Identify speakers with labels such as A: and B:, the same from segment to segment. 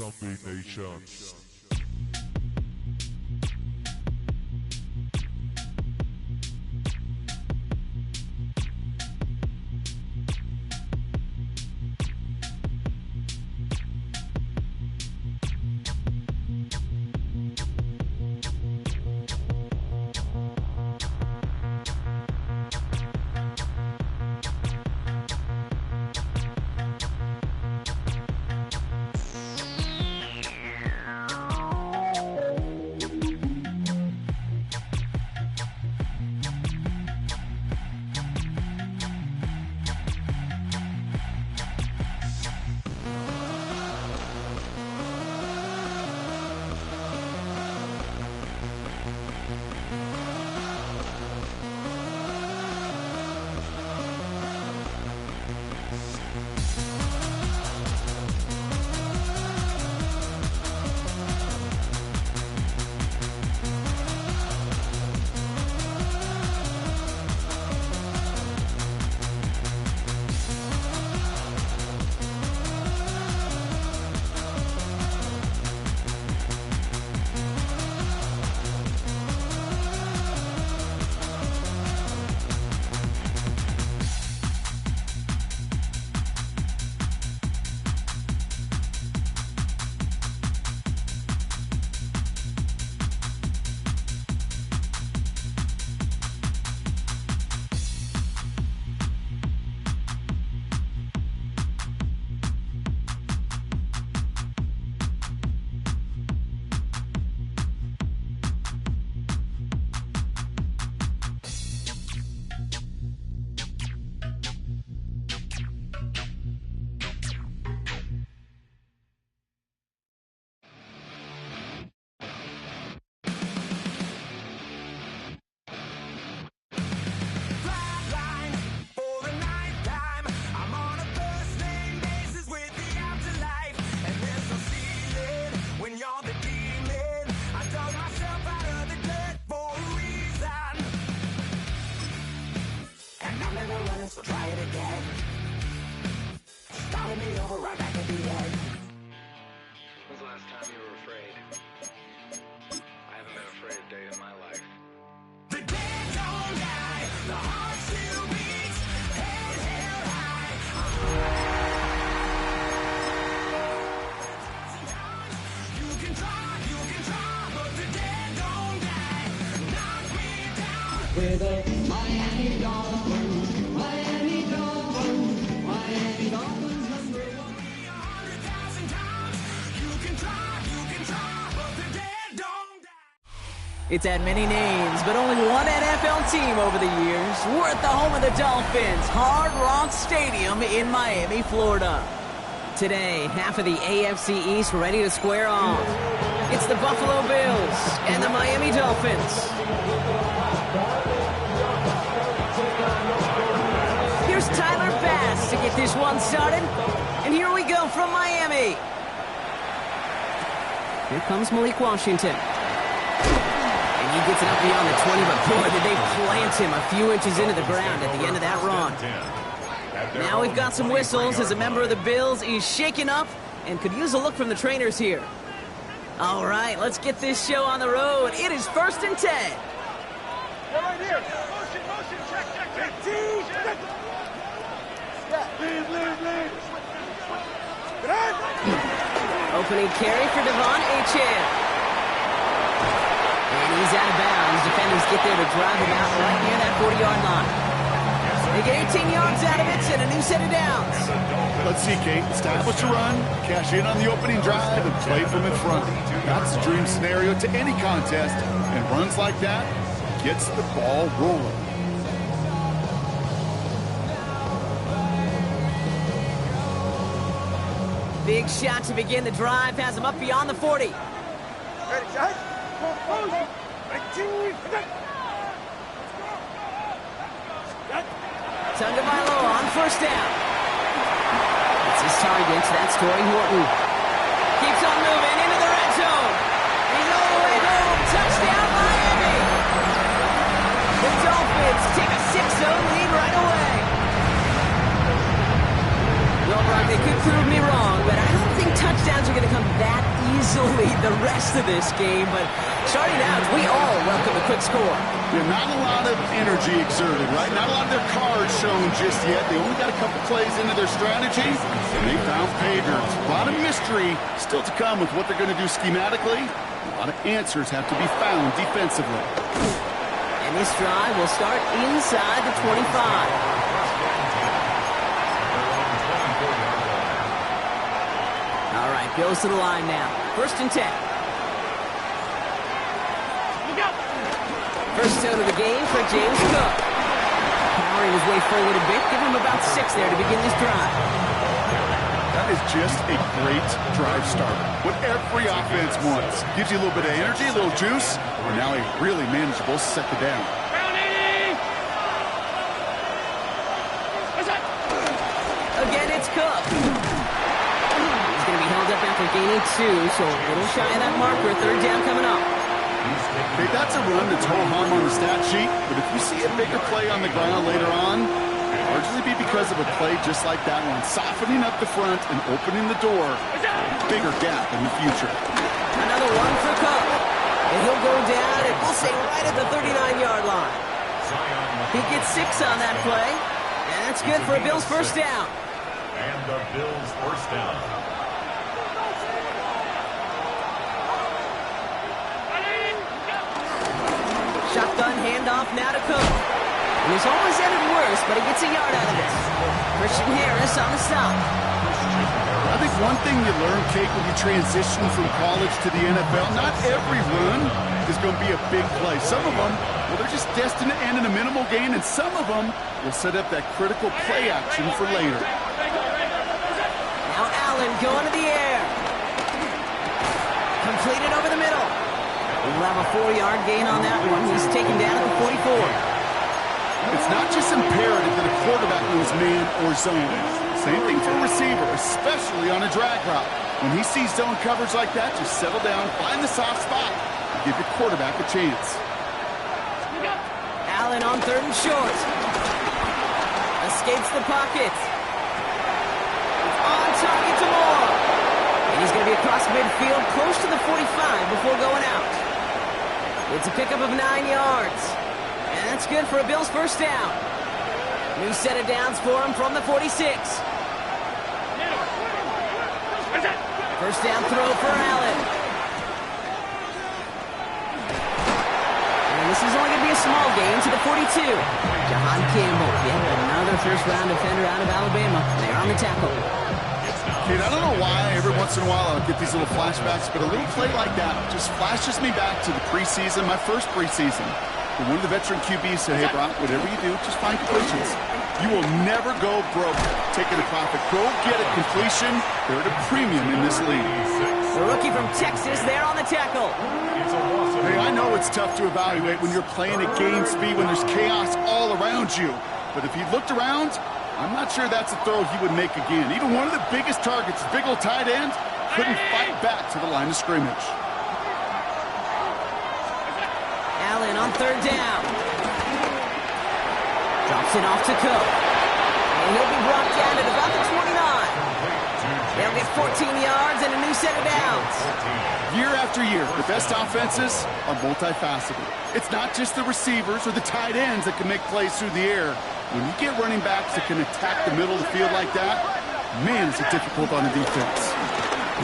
A: Zombie Nation.
B: Try it again. Started me over right back at the end.
C: When's the last time you were afraid? I haven't been afraid a day in my life.
B: The dead don't die, the heart still beats, head held high. You can try, but the dead don't die. Knock me down. We're the Miami Dolphins. Miami Dolphins. Miami Dolphins number one. 100,000 times. You can try, but the dead don't die.
D: It's had many names, but only one NFL team over the years. We're at the home of the Dolphins, Hard Rock Stadium in Miami, Florida. Today, half of the AFC East ready to square off. It's the Buffalo Bills and the Miami Dolphins. Here's Tyler Bass to get this one started. And here we go from Miami. Here comes Malik Washington. He gets it up beyond the 20, but boy, did they plant him a few inches into the ground at the end of that run. Now we've got some whistles as a member of the Bills is shaken up and could use a look from the trainers here. All right, let's get this show on the road. It is 1st and 10.
E: Right here. Motion, check. Lead.
D: Opening carry for Devon Achane. And he's out of bounds. Defenders get there to drive him out right near that 40-yard line. They get 18 yards out of it and a new set of downs.
F: Let's see, Kate. Establish a run, cash in on the opening drive, and play from in front. That's the dream scenario to any contest, and runs like that gets the ball rolling.
D: Big shot to begin the drive. Has him up beyond the 40.
E: Ready, guys?
D: Tagovailoa on 1st down. It's his target. That's Torrey Horton. Keeps on moving into the red zone. He's all the way home. Touchdown, Miami. The Dolphins take a 6-0 lead right away. Well, Brock, they could prove me wrong, but I don't think touchdowns are going to come that easily the rest of this game, but starting out, we all welcome a quick score.
F: Yeah, not a lot of energy exerted, right? Not a lot of their cards shown just yet. They only got a couple plays into their strategy, and they found pay dirt. A lot of mystery still to come with what they're going to do schematically. A lot of answers have to be found defensively.
D: And this drive will start inside the 25. All right, goes to the line now. 1st and 10. First out of the game for James Cook. Powering his way forward a bit. Give him about 6 there to begin this drive.
F: That is just a great drive starter. What every offense wants. Gives you a little bit of energy, a little juice, and now a really manageable 2nd down.
D: Again, it's Cook. He's going to be held up after gaining 2, so a little shy of that marker. 3rd down coming up.
F: Okay, that's a run that's ho-hum on the stat sheet, but if you see a bigger play on the ground later on, it'll largely be because of a play just like that one, softening up the front and opening the door for a bigger gap in the future.
D: Another one for Cook. And he'll go down, and we'll say right at the 39-yard line. He gets 6 on that play, and that's good for a Bills 1st down.
A: And the Bills 1st down.
D: Shotgun handoff now to Cook. And he's always ended worse, but he gets a yard out of this. Christian Harris on the stop.
F: I think one thing you learn, Kate, when you transition from college to the NFL, not every run is going to be a big play. Some of them, well, they're just destined to end in a minimal gain, and some of them will set up that critical play action for later.
D: Now Allen going to the air. Completed over the middle. We'll have a 4-yard gain on that one. He's taken down at the 44.
F: It's not just imperative that a quarterback knows man or zone. Same thing for a receiver, especially on a drag route. When he sees zone coverage like that, just settle down, find the soft spot, and give your quarterback a chance.
D: Allen on 3rd and short. Escapes the pocket. On target to Moore. And he's going to be across midfield, close to the 45 before going out. It's a pickup of 9 yards. And that's good for a Bills 1st down. New set of downs for him from the 46. 1st down throw for Allen. And this is only going to be a small gain to the 42. Jahan Campbell, yet another 1st-round defender out of Alabama. They're on the tackle.
F: Kid, I don't know why every once in a while I'll get these little flashbacks, but a little play like that just flashes me back to the preseason, my first preseason. And one of the veteran QBs said, hey, Brock, whatever you do, just find completions. You will never go broke taking a profit. Go get a completion. They're at a premium in this league.
D: The rookie from Texas there on the tackle.
F: Hey, I know it's tough to evaluate when you're playing at game speed, when there's chaos all around you. But if he looked around, I'm not sure that's a throw he would make again. Even one of the biggest targets, big old tight end, couldn't fight back to the line of scrimmage.
D: Allen on 3rd down. Drops it off to Cook. And he'll be brought down at about the 29. They'll get 14 yards and a new set of downs.
F: Year after year, the best offenses are multifaceted. It's not just the receivers or the tight ends that can make plays through the air. When you get running backs that can attack the middle of the field like that, man, is it difficult on the defense.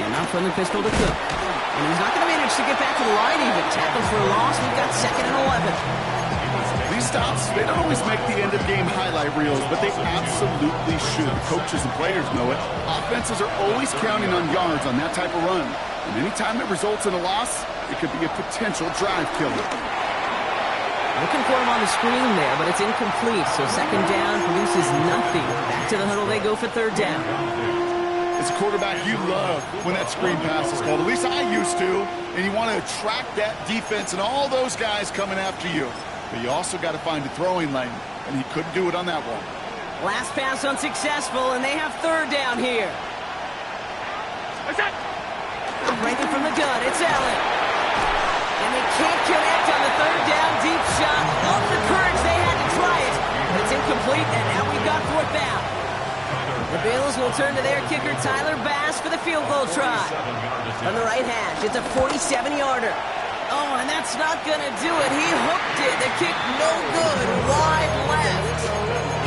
D: Yeah, now from the pistol to Cook. And he's not going to manage to get back to the line even. Tackle for a loss. We've got 2nd and 11.
F: These stops, they don't always make the end-of-game highlight reels, but they absolutely should. Coaches and players know it. Offenses are always counting on yards on that type of run. And anytime it results in a loss, it could be a potential drive killer.
D: Looking for him on the screen there, but it's incomplete. So 2nd down produces nothing. Back to the huddle they go for 3rd down.
F: As a quarterback, you love when that screen pass is called. At least I used to. And you want to attract that defense and all those guys coming after you. But you also got to find a throwing lane. And he couldn't do it on that one.
D: Last pass unsuccessful, and they have 3rd down here. Breaking from the gun, it's Allen. And they can't connect on the 3rd down deep shot. Love the courage they had to try it. But it's incomplete, and now we've got 4th down. The Bills will turn to their kicker, Tyler Bass, for the field goal try. On the right hash, it's a 47-yarder. Oh, and that's not going to do it. He hooked it. The kick no good, wide left.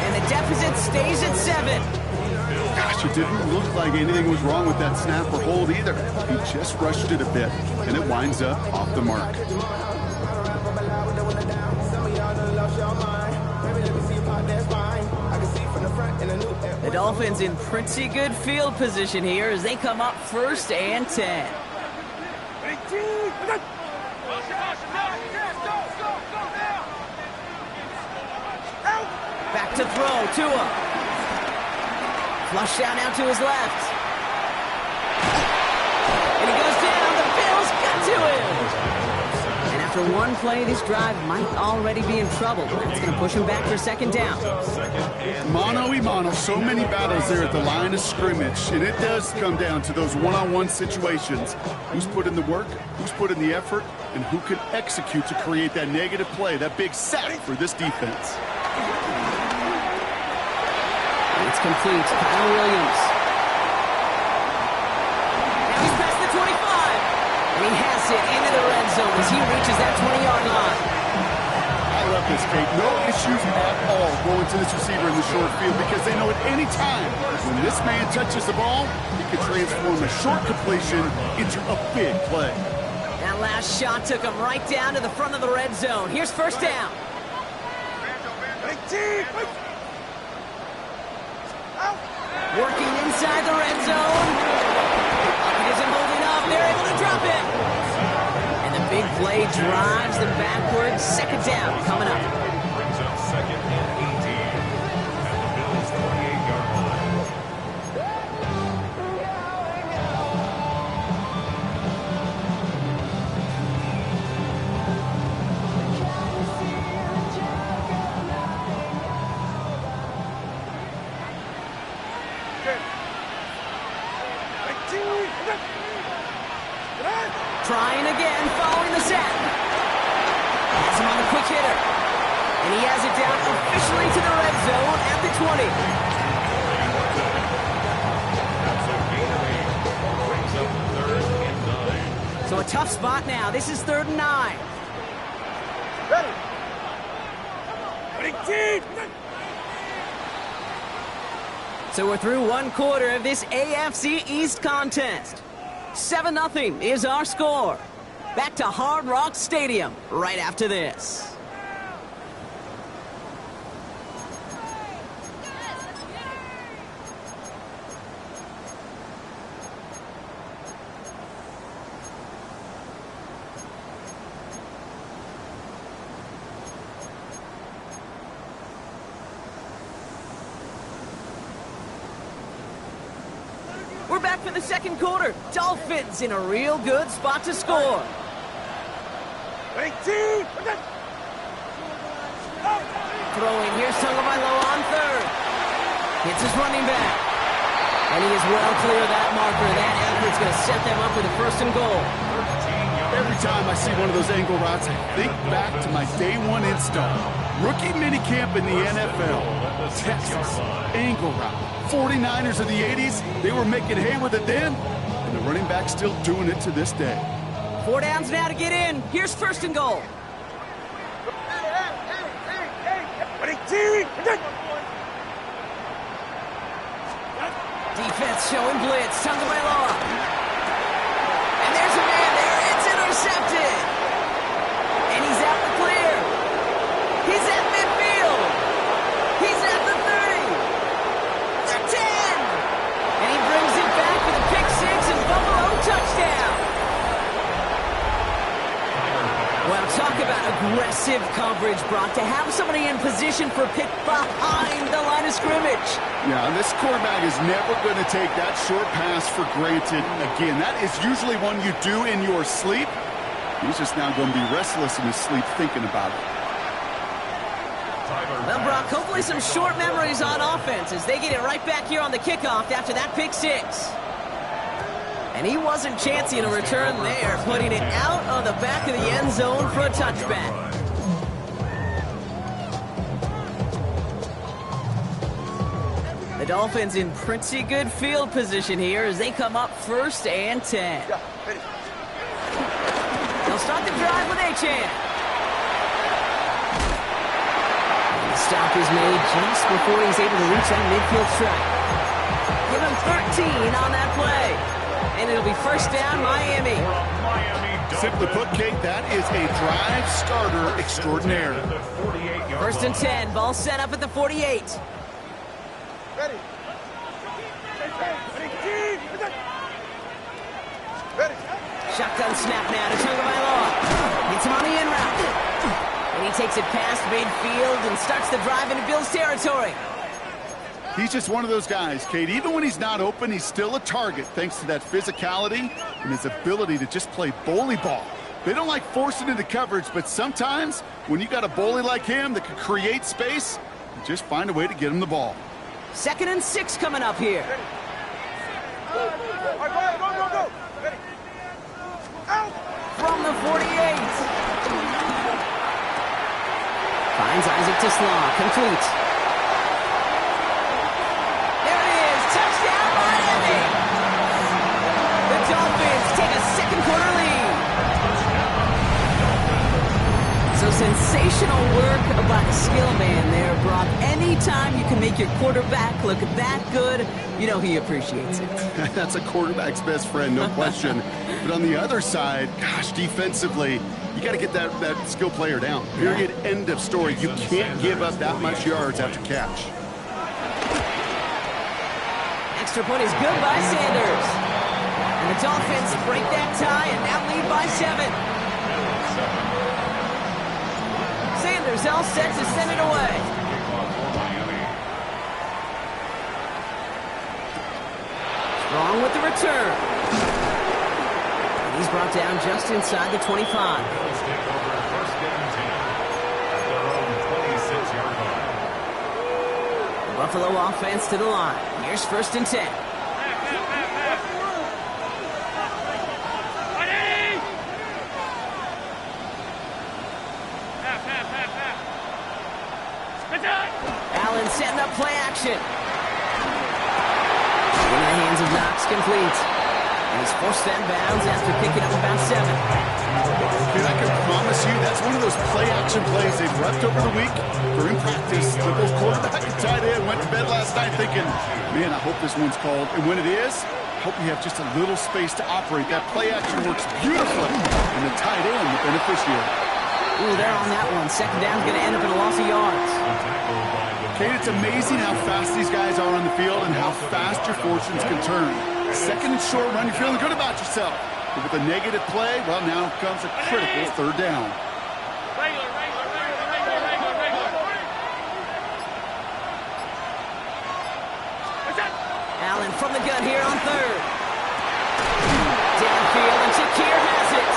D: And the deficit stays at 7.
F: Gosh, it didn't look like anything was wrong with that snap or hold either. He just rushed it a bit, and it winds up off the mark.
D: The Dolphins in pretty good field position here as they come up 1st and 10. Back to throw, Tua. Flush down now to his left. And he goes down. The Bills got to him. And after one play, this drive might already be in trouble. That's going to push him back for 2nd down.
F: Mano-y-mano, so many battles there at the line of scrimmage, and it does come down to those one-on-one situations. Who's put in the work, who's put in the effort, and who can execute to create that negative play, that big sack for this defense.
D: It's complete. Kyle Williams. Now he's past the 25. And he has it into the red zone as he reaches that 20-yard line.
F: I love this, Kate. No issues at all going to this receiver in the short field because they know at any time when this man touches the ball, he can transform a short completion into a big play.
D: That last shot took him right down to the front of the red zone. Here's 1st down. Working inside the red zone. It isn't holding up. They're able to drop it. And the big play drives them backwards. 2nd down coming up.
A: Brings up 2nd and 18 at the Bills' 28-yard line.
D: Trying again, following the sack. Has him on the quick hitter. And he has it down officially to the red zone at the 20.
A: Brings up 3rd and 9.
D: So a tough spot now. This is 3rd and 9.
E: Ready.
D: So we're through 1 quarter of this AFC East contest. 7-0 is our score. Back to Hard Rock Stadium right after this. We're back for the 2nd quarter. Dolphins in a real good spot to score. Throwing, here's Tagovailoa on 3rd. Hits his running back. And he is well clear of that marker. That effort's going to set them up with a 1st and goal.
F: Every time I see one of those angle routes, I think back to my day 1 install. Rookie minicamp in the NFL. Texas, angle route. 49ers of the 80s, they were making hay with it then, and the running back's still doing it to this day.
D: 4 downs now to get in. Here's 1st and goal. Defense showing blitz. Tagovailoa. And there's a man there. It's intercepted. And he's out the clear. He's at midfield. He's at the 30. The 10. And he brings it back with a pick 6 and Buffalo touchdown. Well, talk about aggressive coverage, Brock. To have somebody in position for pick behind the line of scrimmage.
F: Yeah, this quarterback is never going to take that short pass for granted. Again, that is usually one you do in your sleep. He's just now going to be restless in his sleep thinking about it.
D: Well, Brock, hopefully some short memories on offense as they get it right back here on the kickoff after that pick 6. And he wasn't chancing a return there, putting it out on the back of the end zone for a touchback. The Dolphins in pretty good field position here as they come up 1st and 10.
E: Yeah, ready.
D: They'll start the drive with Achane. The stop is made just before he's able to reach that midfield strike. Give him 13 on that play. And it'll be 1st down, Miami.
F: Simply put, Kate, that is a drive starter extraordinaire.
D: 1st and 10, ball set up at the 48.
E: Ready. Ready.
D: Shotgun snap now to Tagovailoa. Hits him on the in route. And he takes it past midfield and starts the drive into Bills territory.
F: He's just one of those guys, Kate. Even when he's not open, he's still a target thanks to that physicality and his ability to just play bully ball. They don't like forcing into coverage, but sometimes when you got a bully like him that can create space, you just find a way to get him the ball.
D: 2nd and 6 coming up here.
E: All right, go. Ready. Out.
D: From the 48. Finds Isaac to Slaw. Complete. There it is. Touchdown, Miami. The Dolphins take a 2nd quarter lead. So sensational work by the skill man there, Brock. Anytime you can make your quarterback look that good, you know he appreciates it.
F: That's a quarterback's best friend, no question. But on the other side, gosh, defensively, you got to get that skill player down. Period. End of story. You can't give up that much yards after catch.
D: Extra point is good by Sanders. And the Dolphins break that tie and now lead by 7. Sanders all set to send it away. Strong with the return. And he's brought down just inside the 25. The Buffalo offense to the line. Here's 1st and 10. Allen setting up play action. In the hands of Knox, complete. And he's forced out of bounds after picking up about 7.
F: And I can promise you that's one of those play-action plays they've left over the week for in practice. The both quarterback and tight end went to bed last night thinking, man, I hope this one's called. And when it is, I hope you have just a little space to operate. That play-action works beautifully. And the tight end, the beneficiary.
D: Ooh, they're on that one. 2nd down's going to end up in a loss of yards.
F: Kate, it's amazing how fast these guys are on the field and how fast your fortunes can turn. 2nd and short run, you're feeling good about yourself. But with a negative play, well, now comes a critical 3rd down.
D: Allen from the gun here on 3rd. Downfield, and Shakir has it.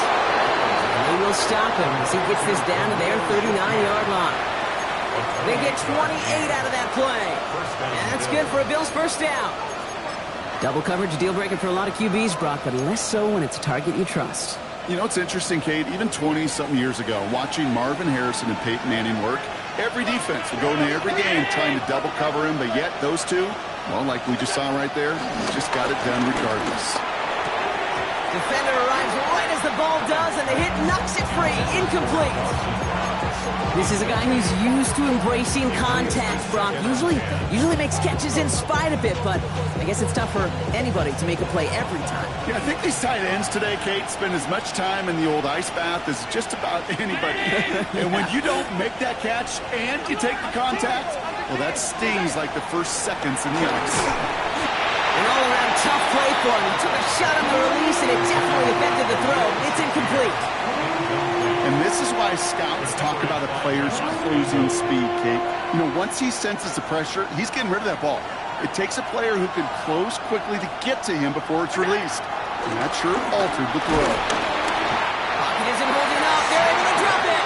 D: And they will stop him as he gets this down to their 39-yard line. They get 28 out of that play. And that's good for a Bills 1st down. Double coverage, a deal breaker for a lot of QBs, Brock, but less so when it's a target you trust.
F: You know, it's interesting, Kate, even 20-something years ago, watching Marvin Harrison and Peyton Manning work, every defense would go into every game trying to double cover him, but yet those two, well, like we just saw right there, just got it done regardless.
D: Defender arrives right as the ball does, and the hit knocks it free. Incomplete. This is a guy who's used to embracing contact, Brock. Usually makes catches in spite of it, but I guess it's tough for anybody to make a play every time.
F: Yeah, I think these tight ends today, Kate, spend as much time in the old ice bath as just about anybody. And when you don't make that catch and you take the contact, well, that stings like the first seconds in the ice.
D: An all-around tough play for him. He took a shot on the release, and it definitely affected the throw. It's incomplete.
F: And this is why scouts talk about a player's closing speed, Kate. You know, once he senses the pressure, he's getting rid of that ball. It takes a player who can close quickly to get to him before it's released. And that sure altered the throw.
D: Pocket isn't holding up. They're able to drop it.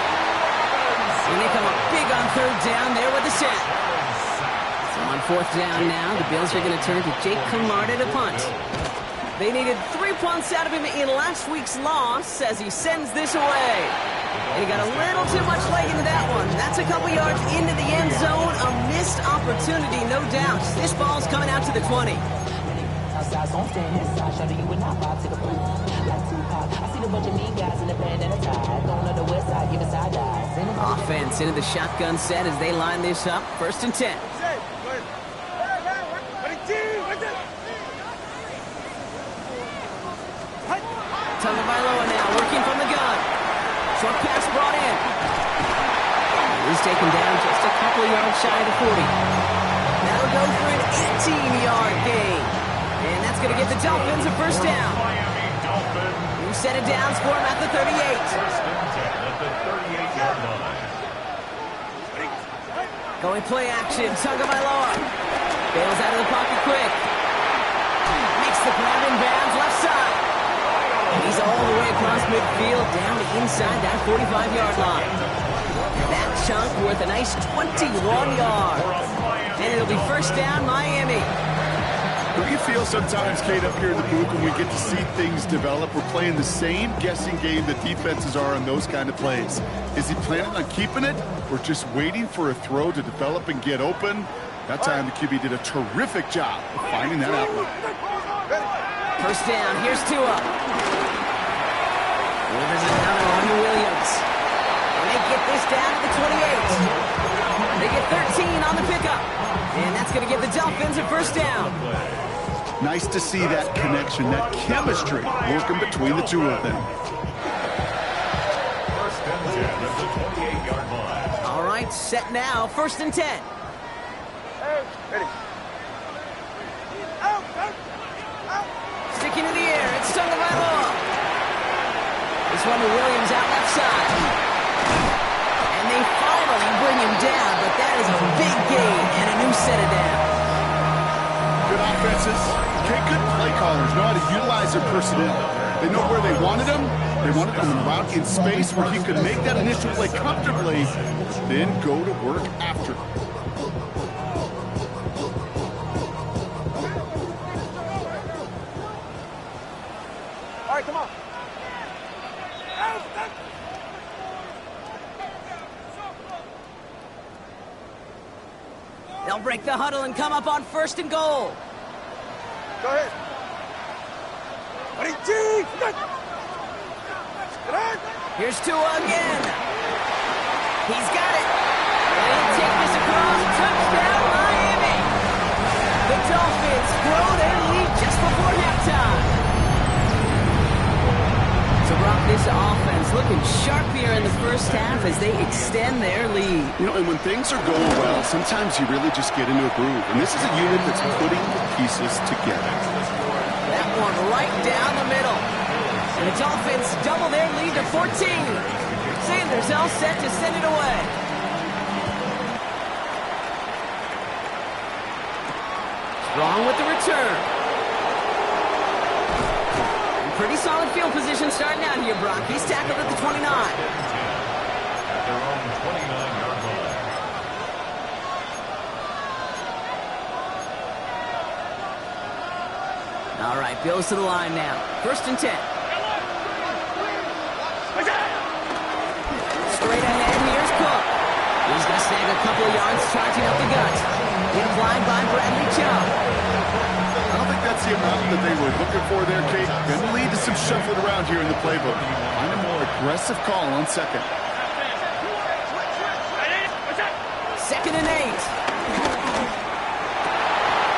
D: And they come up big on 3rd down there with the set. So on 4th down now, the Bills are going to turn to Jake Camarda to punt. They needed 3 punts out of him in last week's loss as he sends this away. He got a little too much leg into that one. That's a couple yards into the end zone. A missed opportunity, no doubt. This ball's coming out to the 20. Offense into the shotgun set as they line this up. 1st and 10. Tagovailoa now working from the gun. Short pass brought in. He's taken down just a couple yards shy of the 40. That'll go for an 18-yard gain. And that's going to get the Dolphins a 1st down. New set of downs for him at the 38.
A: 1st and 10 at the 38-yard line.
D: Going play action. Tagovailoa bails out of the pocket quick. Makes the grab in bounds left side. And he's all the way across midfield down inside that 45-yard line. That chunk worth a nice 21 yards. And it'll be 1st down, Miami.
F: Don't you feel sometimes, Kate, up here in the booth when we get to see things develop, we're playing the same guessing game that defenses are on those kind of plays? Is he planning on keeping it or just waiting for a throw to develop and get open? That time the QB did a terrific job of finding that outlet.
D: 1st down, here's Tua. There's another one to Williams. And they get this down to the 28. They get 13 on the pickup. And that's going to give the Dolphins a 1st down.
F: Nice to see that connection, that chemistry working between the two of them.
A: 1st and 10 at the 28-yard line.
D: All right, set now, 1st and 10.
E: Ready.
D: Sticking to the air, it's Tagovailoa. This one to Williams out left side. And they finally bring him down, but that is a big gain and a new set of downs.
F: Good offenses. Okay, good play callers know how to utilize their personnel. They know where they wanted them. They wanted them en route in space where he could make that initial play comfortably, then go to work after.
E: All right, come on.
D: They'll break the huddle and come up on 1st and goal.
E: Go ahead. Ready, G.
D: Here's Tua again. He's got it. And he'll take this across. Touchdown, Miami. The Dolphins grow their lead just before halftime. So, Brock, this offense looking sharp here in the 1st half as they extend their lead.
F: You know, and when things are going well, sometimes you really just get into a groove. And this is a unit that's putting the pieces together.
D: That one right down the middle. And the Dolphins double their lead to 14. Sanders all set to send it away. Strong with the return. Pretty solid field position starting out here, Brock. He's tackled at the 29.
A: At their own 29-yard line.
D: All right, Bills to the line now. 1st and 10. Straight ahead, here's Cook. He's going to snag a couple of yards charging up the gut. Applied by Bradley Chubb.
F: I don't think that's the amount that they were looking for there, Kate. Going to lead to some shuffling around here in the playbook. Find a more aggressive call on 2nd.
D: 2nd and 8.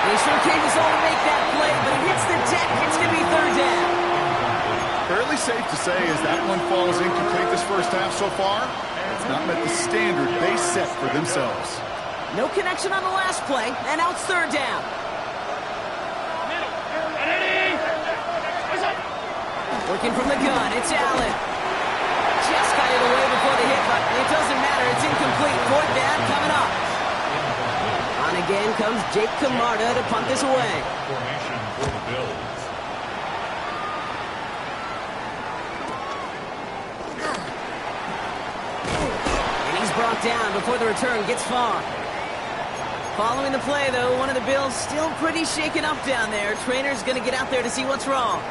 D: They sure came us all to make that play, but it hits the deck. It's going to be 3rd down.
F: Fairly safe to say as that one falls incomplete this 1st half so far, it's not met the standard they set for themselves.
D: No connection on the last play, and now it's 3rd down. Looking from the gun, it's Allen. Just got it away before the hit, but it doesn't matter. It's incomplete. 4th down coming up. On again comes Jake Camarda to punt this away.
A: Formation for the Bills.
D: And he's brought down before the return gets far. Following the play, though, one of the Bills still pretty shaken up down there. Trainer's going to get out there to see what's wrong.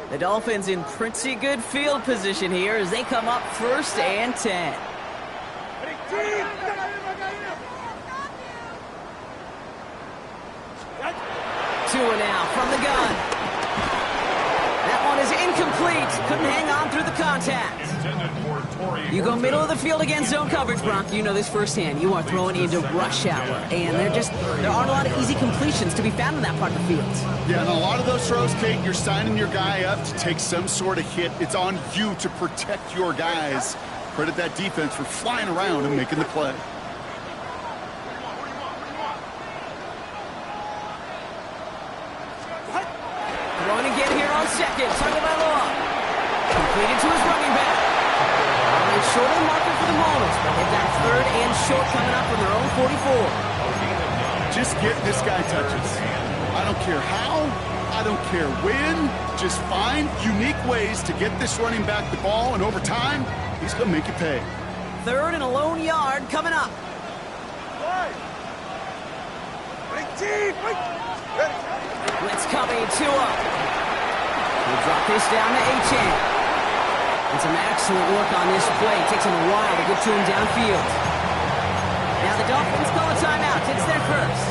D: The Dolphins in pretty good field position here as they come up 1st and 10. Two and out from the gun. That one is incomplete. Couldn't hang on through the contact. You go middle of the field against zone coverage, Brock. You know this firsthand. You are throwing into rush hour. And there aren't a lot of easy completions to be found in that part of the field.
F: Yeah, and a lot of those throws, Kate, you're signing your guy up to take some sort of hit. It's on you to protect your guys. Credit that defense for flying around and making the play.
D: Throwing again here on second. Tagovailoa. Completed to his running back. It's short of the marker for the moment, but they've got 3rd and short coming up from their own 44.
F: Just get this guy touches. I don't care how, I don't care when. Just find unique ways to get this running back the ball, and over time, he's going to make you pay.
D: 3rd and a lone yard coming up. Blitz coming, Tua. We'll drop this down to Achane. And some excellent work on this play. Takes him a while to get to him downfield. Now the Dolphins call a timeout. It's their first.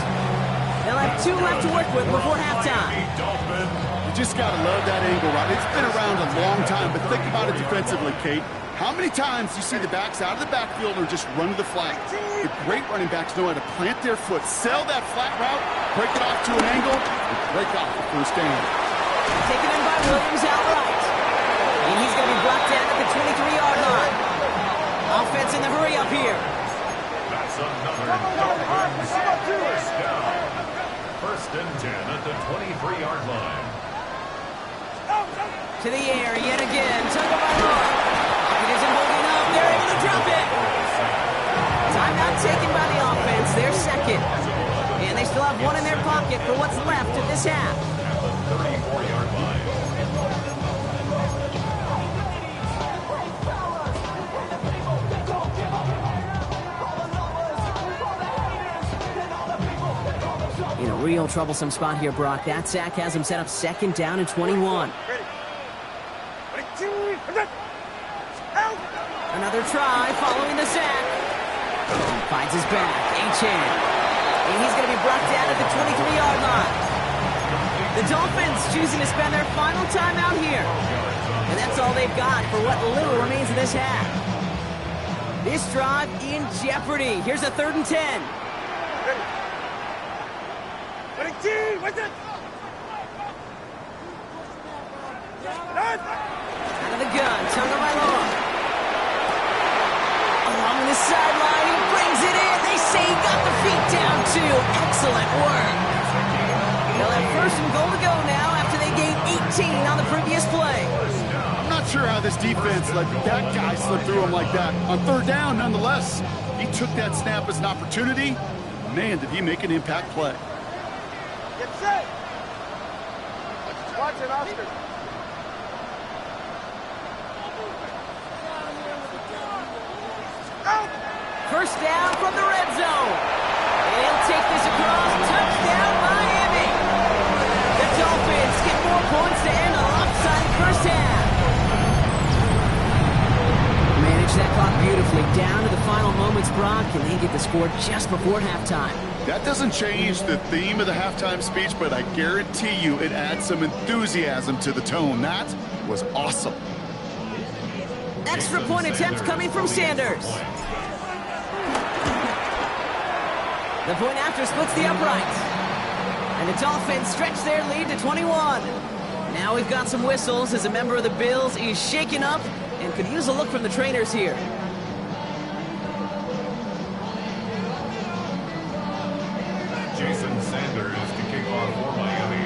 D: They'll have 2 left to work with before halftime.
F: You just got to love that angle, right? It's been around a long time, but think about it defensively, Kate. How many times do you see the backs out of the backfield or just run to the flat? The great running backs know how to plant their foot, sell that flat route, break it off to an angle, and break off the first down.
D: Taken in by Williams outright. And he's going to be brought down at the 23-yard line. Offense in the hurry up here.
A: That's another Dolphins first down. 1st and 10 at the 23-yard line.
D: To the air yet again. Tagovailoa. It isn't holding up. They're able to drop it. Timeout taken by the offense. They're second. And they still have 1 in their pocket for what's left of this half.
A: At the 34-yard line.
D: In a real troublesome spot here, Brock. That sack has him set up 2nd down and 21. Another try following the sack. Finds his back. Achane. And he's going to be brought down at the 23-yard line. The Dolphins choosing to spend their final timeout here. And that's all they've got for what little remains of this half. This drive in jeopardy. Here's a 3rd and 10. Out of the gun, Tagovailoa. Along the sideline, he brings it in. They say he got the feet down, too. Excellent work. They'll have 1st and goal to go now after they gained 18 on the previous play.
F: I'm not sure how this defense let that guy slip through him like that. On 3rd down, nonetheless, he took that snap as an opportunity. Man, did he make an impact play.
E: Get set. Watch it, Oscar.
D: First down from the red zone. They'll take this across. Touchdown, Miami. The Dolphins get 4 points to end a lopsided first half. Manage that clock beautifully down to the final moments, Brock, and they get the score just before halftime.
F: That doesn't change the theme of the halftime speech, but I guarantee you it adds some enthusiasm to the tone. That was awesome.
D: Extra point attempt coming from Sanders. The point after splits the uprights. And the Dolphins stretch their lead to 21. Now we've got some whistles as a member of the Bills is shaken up and could use a look from the trainers here.
A: Jason Sanders to kick off for Miami.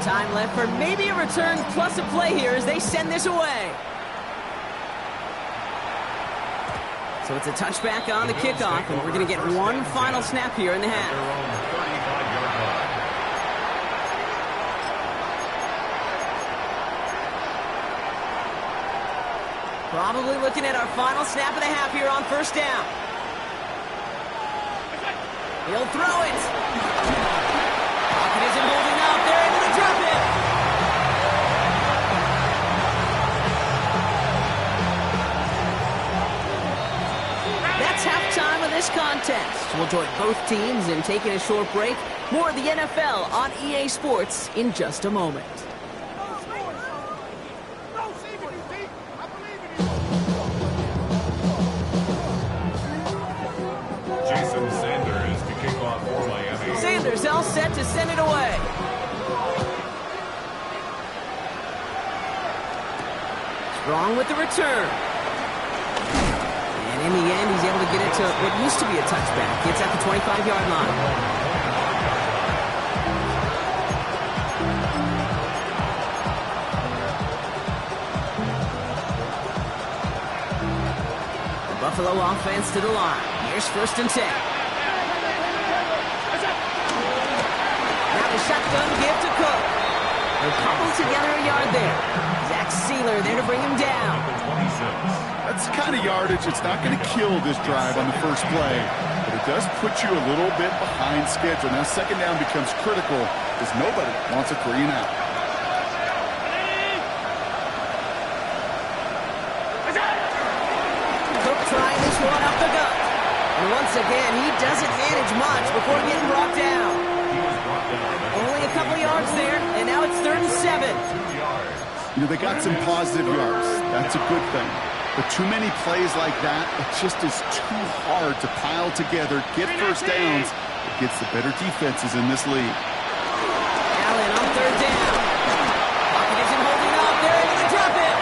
D: Time left for maybe a return plus a play here as they send this away. So it's a touchback on the kickoff, and we're going to get 1 final snap here in the half. Probably looking at our final snap of the half here on 1st down. He'll throw it. Pocket isn't holding up. They're able to drop it. That's halftime of this contest. We'll join both teams in taking a short break. More of the NFL on EA Sports in just a moment. Sanders all set to send it away. Strong with the return. And in the end, he's able to get it to what used to be a touchback. It's at the 25-yard line. The Buffalo offense to the line. Here's 1st and 10. Shotgun give to Cook. They'll cobble together a yard there. Zach Sealer there to bring him down.
F: That's the kind of yardage it's not going to kill this drive on the first play, but it does put you a little bit behind schedule. Now 2nd down becomes critical because nobody wants a 3 and out.
D: Cook trying this one up the gut. And once again, he doesn't manage much before getting brought down. Only a couple yards there, and now it's 3rd and 7.
F: You know, they got some positive yards. That's a good thing. But too many plays like that, it just is too hard to pile together, get first downs against the better defenses in this league.
D: Allen on 3rd down. Pocket isn't holding up. They're able to drop it.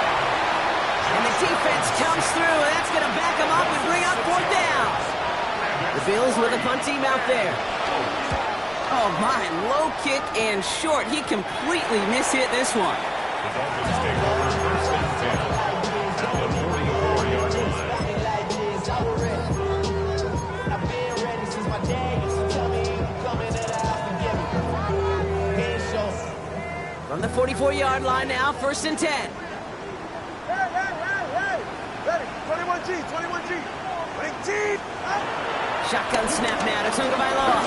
D: And the defense comes through, and that's going to back them up and bring up 4th down. The Bills with a punt team out there. Oh, my, low kick and short. He completely mishit this one.
A: The Dolphins take over 1st and 10 at the 44-yard
D: line. From the 44-yard line now, 1st and 10.
E: Hey! Ready, 21G, 21G. 20G!
D: Shotgun snap now to Tagovailoa.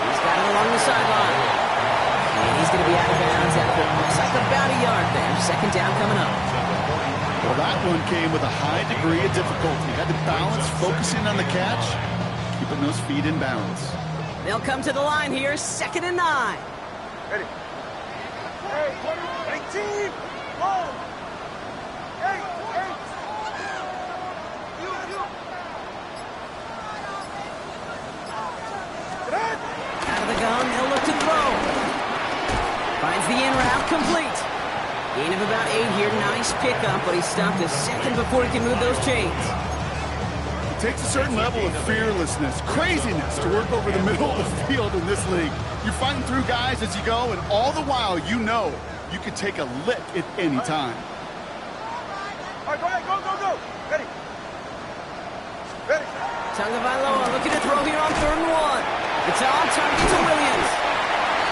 D: He's got it along the sideline. And he's going to be out of bounds at what looks like about a yard there. 2nd down coming up.
F: Well, that one came with a high degree of difficulty. Had to balance, focusing on the catch, keeping those feet in balance.
D: They'll come to the line here, 2nd and 9.
E: Ready. Hey, 19! Home! Hey!
D: Out of the gun, they'll look to throw. Finds the in route, complete. Gain of about 8 here, nice pickup, but he stopped a second before he can move those chains.
F: It takes a certain level of fearlessness, craziness to work over the middle of the field in this league. You're fighting through guys as you go, and all the while you know you could take a lick at any time.
E: All right, go ahead, go! Ready.
D: Tagovailoa looking to throw here on 3rd and 1. It's on target to Williams.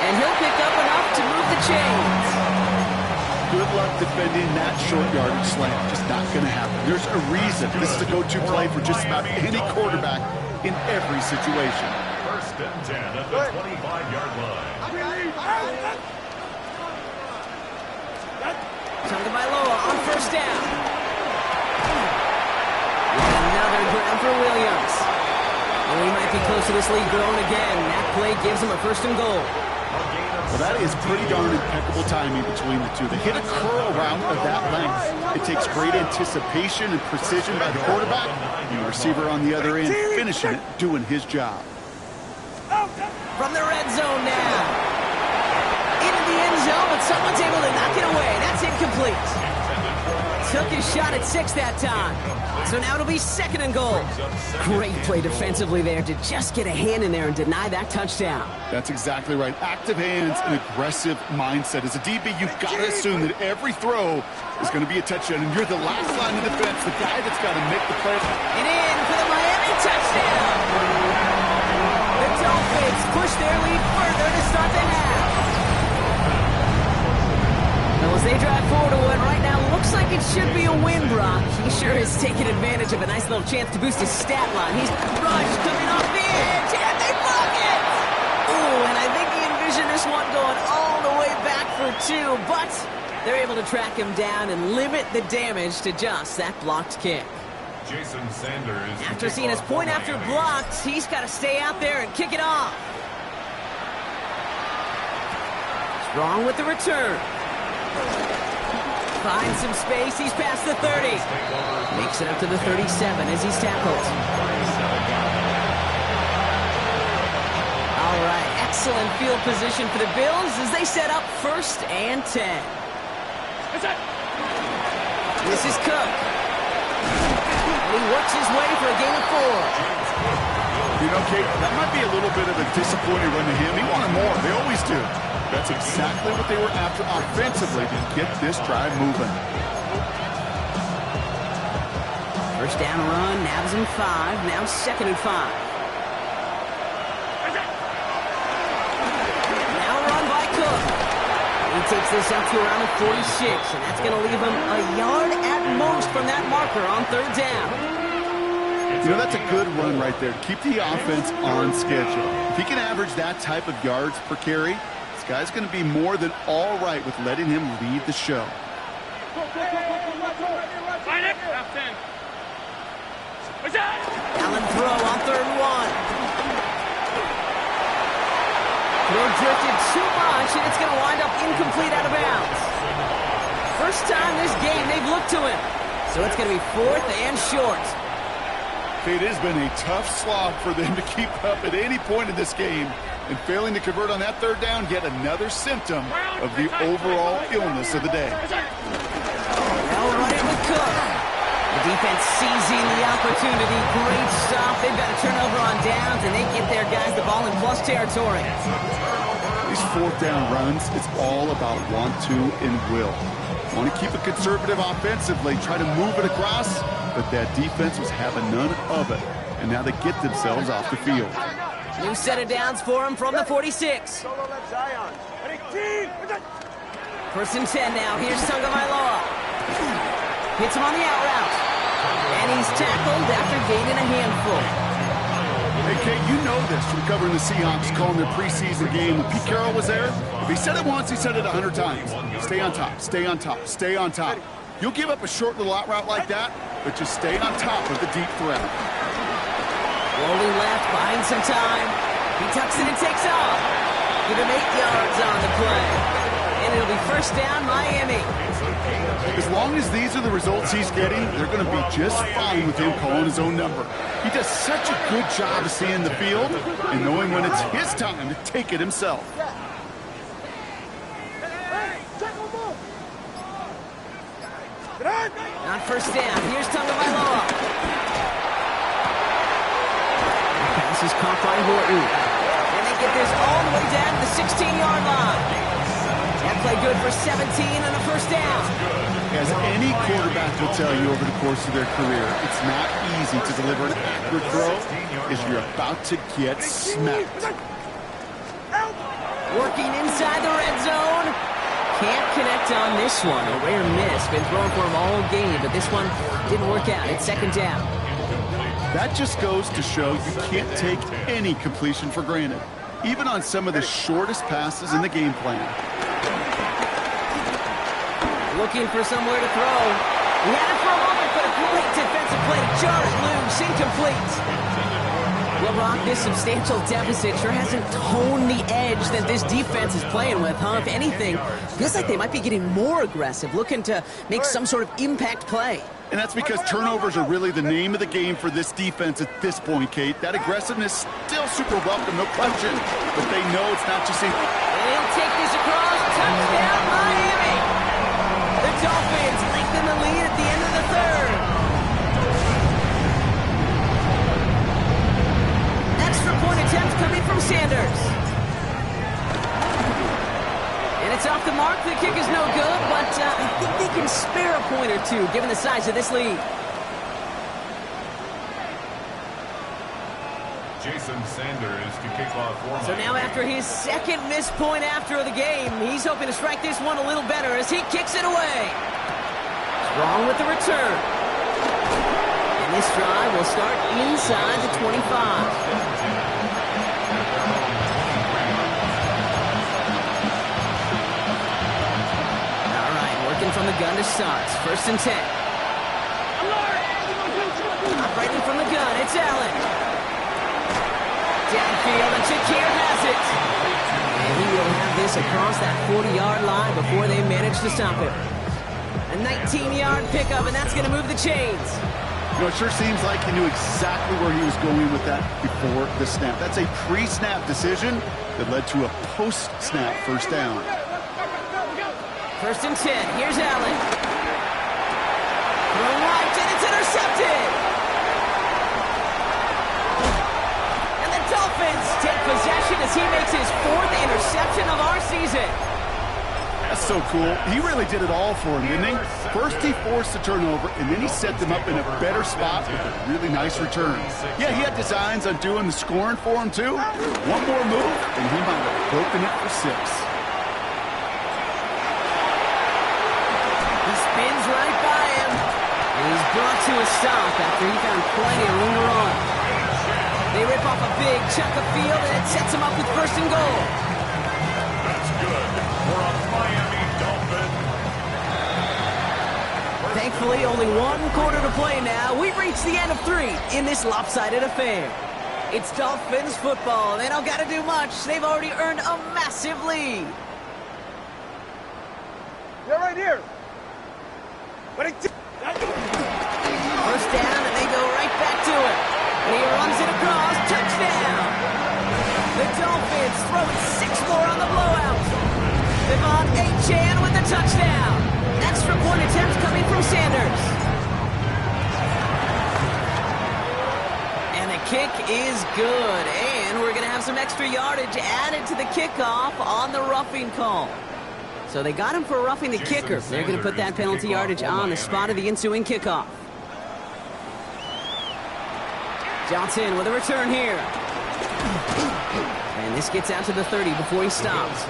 D: And he'll pick up enough to move the chains.
F: Good luck defending that short yardage slant. Just not going to happen. There's a reason this is a go-to play for just about any quarterback in every situation.
A: 1st and 10 at the 25-yard line.
D: Tagovailoa on 1st down. Another grab for Williams. And we might be close to this lead growing again. That play gives him a 1st and goal.
F: Well, that is pretty darn impeccable timing between the two. They hit a curl route of that length. It takes great anticipation and precision by the quarterback, and the receiver on the other end finishing it, doing his job.
D: From the red zone now. Into the end zone, but someone's able to knock it away. That's incomplete. Took his shot at 6 that time. So now it'll be 2nd and goal. Great play defensively there to just get a hand in there and deny that touchdown.
F: That's exactly right. Active hands and aggressive mindset. As a DB, you've got to assume that every throw is going to be a touchdown, and you're the last line of defense, the guy that's got to make the play.
D: And in for the Miami touchdown. The Dolphins push their lead further to start the half. Well, as they drive forward to what right now looks like it should be a win, Brock. He sure is taking advantage of a nice little chance to boost his stat line. He's rushed coming off the edge, and they block it! Ooh, and I think he envisioned this one going all the way back for 2, but they're able to track him down and limit the damage to just that blocked kick.
A: Jason Sanders.
D: After seeing his point after blocked, he's got to stay out there and kick it off. Strong with the return. Finds some space. He's past the 30. Makes it up to the 37 as he's tackled. All right, excellent field position for the Bills as they set up 1st and 10. This is Cook. And he works his way for a gain of 4.
F: You know, Kate, that might be a little bit of a disappointing run to him. He wanted more. They always do. That's exactly what they were after offensively to get this drive moving.
D: First down run, nabs him 5, now 2nd and 5. Now a run by Cook. He takes this up to around the 46, and that's going to leave him a yard at most from that marker on 3rd down.
F: You know, that's a good run right there. Keep the offense on schedule. If he can average that type of yards per carry, this guy's going to be more than all right with letting him lead the show.
D: Allen throw on 3rd and 1. Throw drifted too much, and it's going to wind up incomplete out of bounds. First time this game they've looked to him. So it's going to be 4th and short.
F: It has been a tough slog for them to keep up at any point in this game. And failing to convert on that 3rd down, yet another symptom of the overall illness of the day.
D: Now running with Cook. The defense seizing the opportunity. Great stop. They've got a turnover on downs, and they get their guys the ball in plus territory.
F: These 4th down runs, it's all about want to and will. Want to keep it conservative offensively, try to move it across, but that defense was having none of it. And now they get themselves off the field.
D: New set of downs for him from the 46. 1st and 10 now. Here's Tagovailoa. Hits him on the out route. And he's tackled after gaining a handful.
F: Hey, Kate, you know this from covering the Seahawks, calling their preseason game. When Pete Carroll was there, if he said it once, he said it 100 times. Stay on top, stay on top, stay on top. You'll give up a short little out route like that, but just stay on top of the deep threat.
D: Rolling left, buying some time. He tucks it and takes off. Give him 8 yards on the play. And it'll be 1st down, Miami.
F: As long as these are the results he's getting, they're going to be just fine with him calling his own number. He does such a good job of seeing the field and knowing when it's his time to take it himself.
D: Not 1st down. Here's Tagovailoa. Pass is caught by Horton. And they get this all the way down to the 16-yard line. That play good for 17 and a 1st down.
F: As any quarterback will tell you over the course of their career, it's not easy to deliver an accurate throw as you're about to get smacked.
D: Working inside the red zone. Can't connect on this one. A rare miss. Been thrown for him all game, but this one didn't work out. It's 2nd down.
F: That just goes to show you can't take any completion for granted, even on some of the shortest passes in the game plan.
D: Looking for somewhere to throw. He had it for a moment, but a great defensive play to jar it loose. Incomplete. Well, Brock, this substantial deficit sure hasn't toned the edge that this defense is playing with, huh? If anything, feels like they might be getting more aggressive, looking to make some sort of impact play.
F: And that's because turnovers are really the name of the game for this defense at this point, Kate. That aggressiveness still super welcome, no question. But they know it's not just...
D: They'll take this across. Touchdown, Miami! The Dolphins lengthen the lead at the end of the 3rd. Extra point attempt coming from Sanders. And it's off the mark. The kick is no good, but I think they can spare a point or two given the size of this lead.
A: Jason Sanders to kick off for
D: So now after his 2nd missed point after the game, he's hoping to strike this one a little better as he kicks it away. Strong with the return. And this drive will start inside the 25. From the gun to start. First and 10. Operating from the gun, it's Allen. Downfield, and Shakir has it. And he will have this across that 40-yard line before they manage to stop him. A 19-yard pickup, and that's going to move the chains.
F: You know, it sure seems like he knew exactly where he was going with that before the snap. That's a pre-snap decision that led to a post-snap first down.
D: First and 10. Here's Allen. Throw right, and it's intercepted. And the Dolphins take possession as he makes his 4th interception of our season.
F: That's so cool. He really did it all for him, didn't he? First he forced the turnover, and then he set them up in a better spot with a really nice return. Yeah, he had designs on doing the scoring for him, too. One more move, and he might have broken it for 6.
D: Spins right by him. And he's brought to a stop after he found plenty of room to run. They rip off a big chunk of field, and it sets him up with first and goal.
A: That's good for a Miami Dolphin.
D: Thankfully, only 1 quarter to play now. We've reached the end of 3 in this lopsided affair. It's Dolphins football. They don't got to do much. They've already earned a massive lead.
E: You're right here.
D: First down, and they go right back to it. And he runs it across. Touchdown! The Dolphins throwing 6 more on the blowout. Devon Achane with the touchdown. Extra point attempts coming from Sanders. And the kick is good. And we're going to have some extra yardage added to the kickoff on the roughing call. So they got him for roughing the kicker. They're going to put that penalty yardage on the spot of the ensuing kickoff. Johnson with a return here. And this gets out to the 30 before he stops.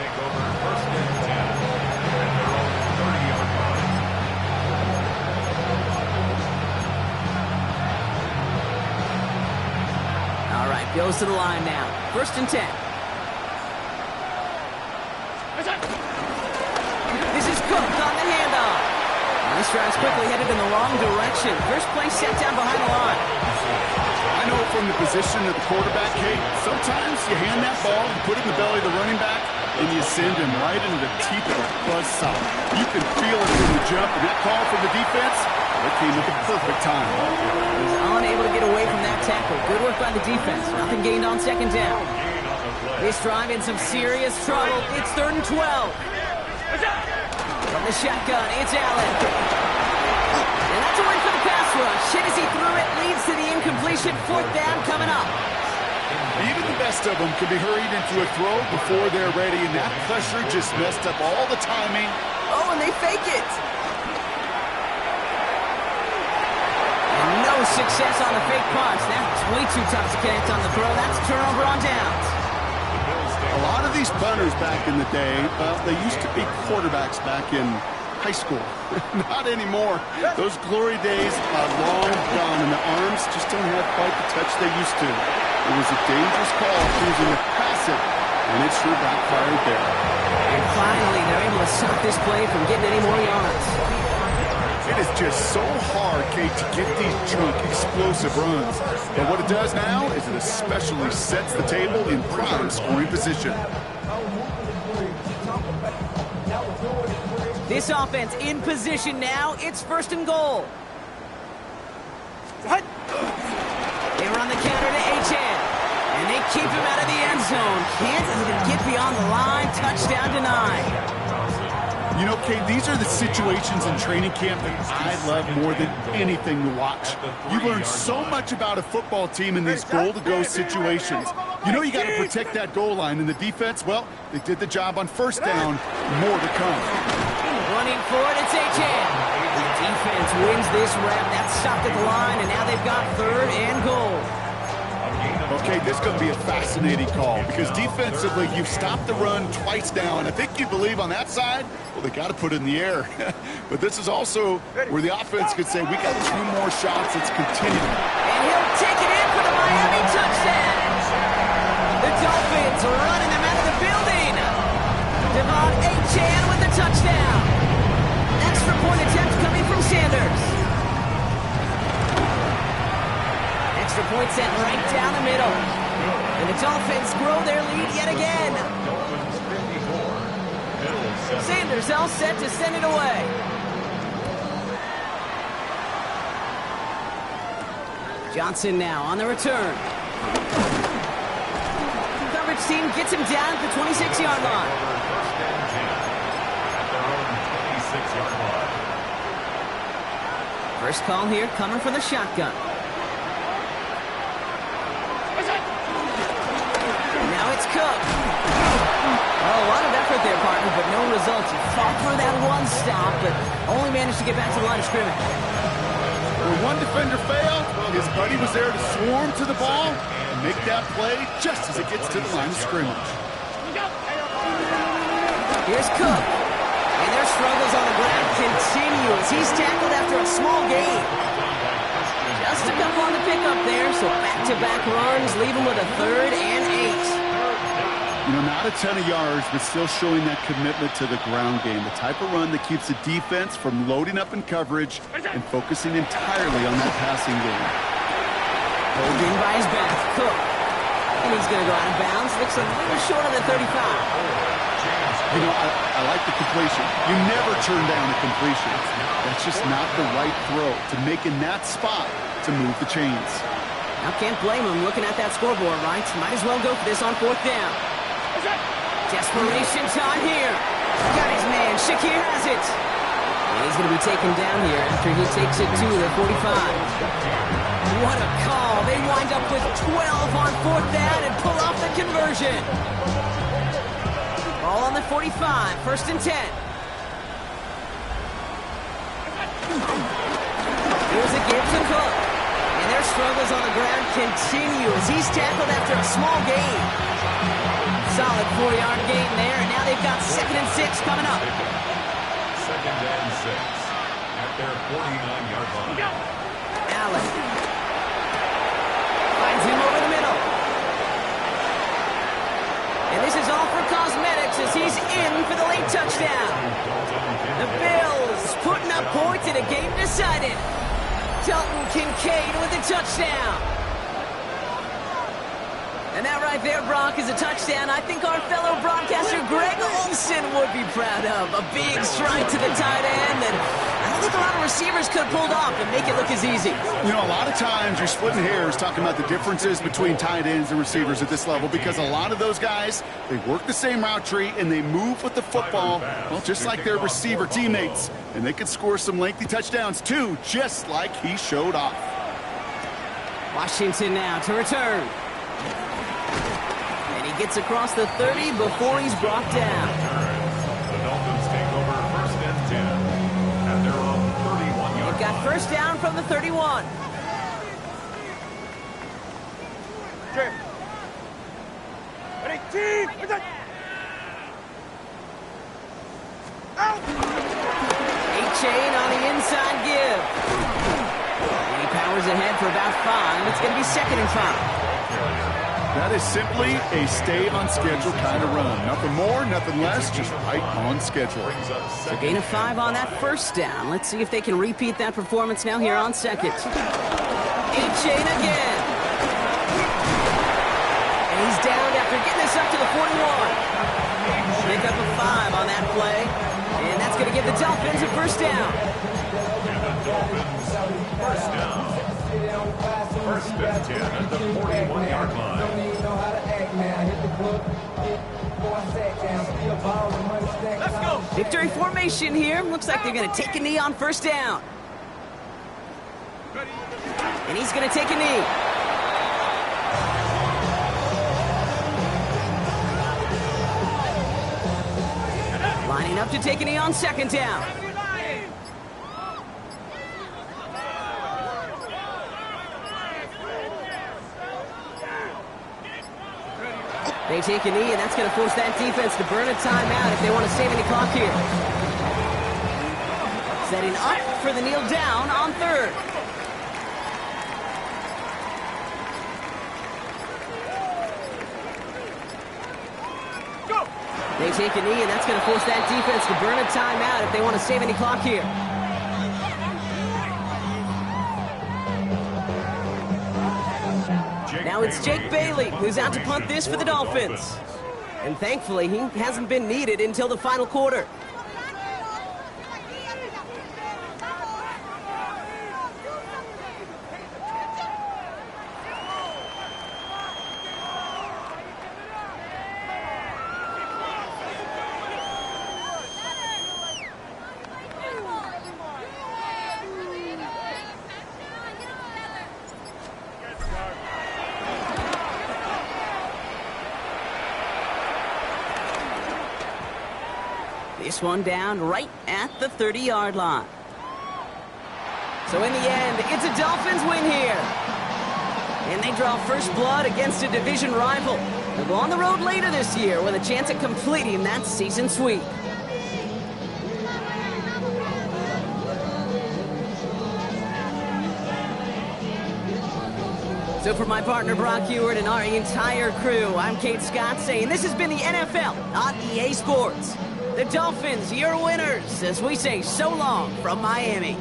D: All right, goes to the line now. First and 10. This is Cook on the handoff. This drive's quickly headed in the wrong direction. First play set down behind the line.
F: I know from the position of the quarterback, Kate, sometimes you hand that ball, you put it in the belly of the running back, and you send him right into the teeth of a buzzsaw. You can feel it from the jump, and that call from the defense, it came at the perfect time.
D: He's unable to get away from that tackle. Good work by the defense. Nothing gained on second down. This drive in some serious trouble. It's 3rd and 12. From the shotgun, it's Allen. And that's a win for the pass rush. Hit as he threw it, leads to the incompletion. 4th down coming up.
F: Even the best of them can be hurried into a throw before they're ready, and that pressure just messed up all the timing.
D: Oh, and they fake it. And no success on the fake punch. That's way too tough to connect on the throw. That's a turnover on downs.
F: A lot of these punters back in the day, well, they used to be quarterbacks back in high school. Not anymore. Those glory days are long gone, and the arms just don't have quite the touch they used to. It was a dangerous call choosing to pass it, and it sure backfired there.
D: And finally, they're able to stop this play from getting any more yards.
F: It is just so hard, Kate, to get these chunk, explosive runs. But what it does now is it especially sets the table in prime scoring position.
D: This offense in position now. It's 1st and goal. They run the counter to Achane. And they keep him out of the end zone. Can't even get beyond the line. Touchdown denied.
F: You know, Kate, these are the situations in training camp that I love more than anything to watch. You learn so much about a football team in these goal-to-go situations. You know you got to protect that goal line, and the defense, well, they did the job on first down. More to come.
D: Running for it, it's Achane. The defense wins this rep. That's stopped at the line, and now they've got 3rd and goal.
A: A gain
F: Okay, this is going to be a fascinating call because defensively, you've stopped the run twice now, and I think you believe on that side, well, they got to put it in the air. But this is also where the offense could say, we got 2 more shots. Let's continue.
D: And he'll take it in for the Miami touchdown. The Dolphins are running them out of the building. Devon Achane with the touchdown. Extra point attempt coming from Sanders. Extra point sent right down the middle. And the Dolphins grow their lead yet again. Sanders all set to send it away. Johnson now on the return. Coverage team gets him down at the 26-yard line. First call here coming from the shotgun. Now it's Cook. Oh, a lot of effort there, partner, but no results. He fought for that one stop, but only managed to get back to the line of scrimmage.
F: When one defender failed, his buddy was there to swarm to the ball and make that play just as it gets to the line of scrimmage.
D: Here's Cook. And their struggles on the ground continue as he's tackled after a small gain. Just a couple on the pickup there, so back-to-back runs leave him with a 3rd and 8.
F: You know, not a ton of yards, but still showing that commitment to the ground game. The type of run that keeps the defense from loading up in coverage and focusing entirely on that passing game.
D: Holding by his back, Cook. And he's going to go out of bounds. Looks a little short of the 35.
F: You know, I like the completion. You never turn down a completion. That's just not the right throw to make in that spot to move the chains.
D: Now can't blame him looking at that scoreboard, right? Might as well go for this on 4th down. Desperation time here. Got his man. Shakir has it. And he's going to be taken down here after he takes it to the 45. What a call. They wind up with 12 on 4th down and pull off the conversion. Ball on the 45. 1st and 10. Here's a give to Cook. And their struggles on the ground continue as he's tackled after a small gain. Solid 4-yard gain there, and now they've got 2nd and 6 coming up.
A: 2nd and 6 at their 49-yard line.
D: Allen finds him over the middle. And this is all for cosmetics as he's in for the late touchdown. The Bills putting up points in a game decided. Dalton Kincaid with a touchdown. And that right there, Brock, is a touchdown I think our fellow broadcaster Greg Olson would be proud of. A big strike to the tight end, and I don't think a lot of receivers could have pulled off and make it look as easy.
F: You know, a lot of times you're splitting hairs talking about the differences between tight ends and receivers at this level because a lot of those guys, they work the same route tree and they move with the football, well, just like their receiver teammates. And they can score some lengthy touchdowns, too, just like he showed off.
D: Washington now to return. Gets across the 30 before he's brought down.
A: The Dolphins take over 1st and 10 at their own 31-yard
D: They've got 1st down from the 31.
E: Ready, team! Out!
D: Achane on the inside give. And he powers ahead for about 5. It's going to be 2nd and 5.
F: That is simply a stay-on-schedule kind of run. Nothing more, nothing less, just right on schedule.
D: So gain of 5 on that 1st down. Let's see if they can repeat that performance now here on 2nd. Achane again. And he's down after getting this up to the 41. Pick up a 5 on that play. And that's going to give the Dolphins a 1st down.
A: And the Dolphins 1st down. 1st and 10 at the 41-yard line.
E: Let's go!
D: Victory formation here. Looks like they're going to take a knee on 1st down. And he's going to take a knee. Lining up to take a knee on 2nd down. They take a knee, and that's going to force that defense to burn a timeout if they want to save any clock here. Setting up for the kneel down on third. They take a knee, and that's going to force that defense to burn a timeout if they want to save any clock here. Now it's Jake Bailey who's out to punt this for the Dolphins. And thankfully, he hasn't been needed until the final quarter. This one down right at the 30-yard line. So in the end, it's a Dolphins win here. And they draw first blood against a division rival. They'll go on the road later this year with a chance at completing that season sweep. So for my partner Brock Ewart and our entire crew, I'm Kate Scott saying this has been the NFL on EA Sports. The Dolphins, your winners, as we say so long from Miami.